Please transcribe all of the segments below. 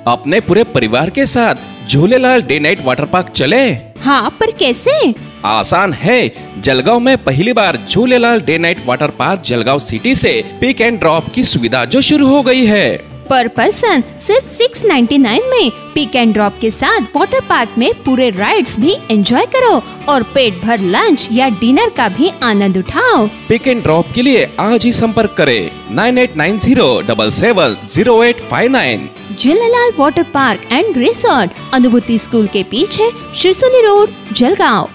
अपने पूरे परिवार के साथ Jhulelal day night water park चले। हाँ, पर कैसे? आसान है। जलगांव में पहली बार Jhulelal day night water park Jalgaon city से पिक एंड ड्रॉप की सुविधा जो शुरू हो गई है। पर पर्सन सिर्फ 699 में पिक एंड ड्रॉप के साथ वाटर पार्क में पूरे राइड्स भी एंजॉय करो और पेट भर लंच या डिनर का भी आनंद उठाओ। पिक एंड ड्रॉप के लिए आज ही संपर्क करें 9890770859। Jhulelal water park end resort, अनुभूति स्कूल के पीछे, शिरसोली रोड, जलगांव।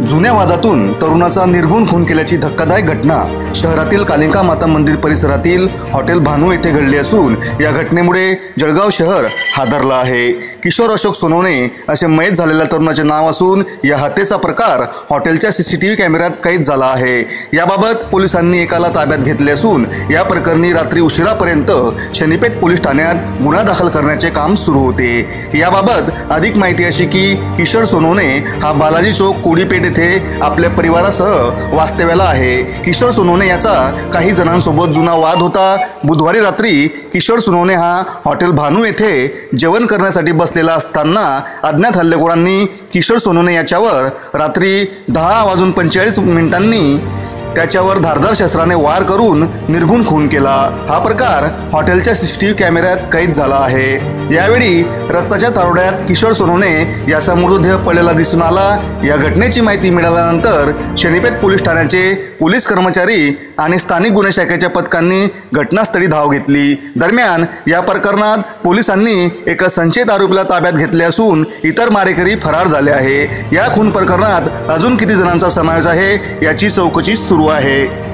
जुन्या वादातून तरुणाचा निर्घुण खून केल्याची धक्कादायक घटना शहरातील कालिका माता मंदिर परिसरातील हॉटेल भानू येथे घडली असून या घटनेमुळे जळगाव शहर हादरलं आहे। किशोर अशोक सोनवणे असे मयत झालेल्या तरुणाचे नाव असून या हत्येचा प्रकार हॉटेलच्या सीसीटीव्ही कॅमेऱ्यात कैद झाला आहे। याबाबत पोलिसांनी एकाला ताब्यात घेतले असून या प्रकरणी रात्री उशिरापर्यंत शनीपेठ पोलीस ठाण्यात गुन्हा दाखल करण्याचे काम सुरू होते। याबाबत अधिक माहिती अशी की किशोर सोनवणे हा बालाजी चौक कोडीपेठ येथे आपल्या परिवारासह वास्तव्याला आहे। किशोर सोनवणे याचा काही जणांसोबत जुना वाद होता। बुधवारी रात्री किशोर सोनवणे हा हॉटेल भानू येथे जेवण करण्यासाठी बसलेला असताना अज्ञात हल्लेखोरांनी किशोर सोनवणे याच्यावर रात्री 10:45 त्याच्यावर धारदार शस्त्राने वार करून निर्घुण खून केला। हा प्रकार हॉटेलच्या सीसीटीव्ही कॅमेऱ्यात कैद झाला आहे। यावेळी रक्ताच्या तारोड्यात किशोर सोनवणे याचा मृतदेह पडलेला दिसून आला। या घटनेची माहिती मिळाल्यानंतर शनीपेठ पोलीस ठाण्याचे पोलीस कर्मचारी आणि स्थानिक गुन्हे शाखेच्या पथकांनी घटनास्थळी धाव घेतली। दरम्यान या प्रकरणात पोलिसांनी एका संशयित आरोपीला ताब्यात घेतले असून इतर मारेकरी फरार झाले आहे। या खून प्रकरणात अजून किती जणांचा समावेश आहे याची चौकशी सुरू आहे।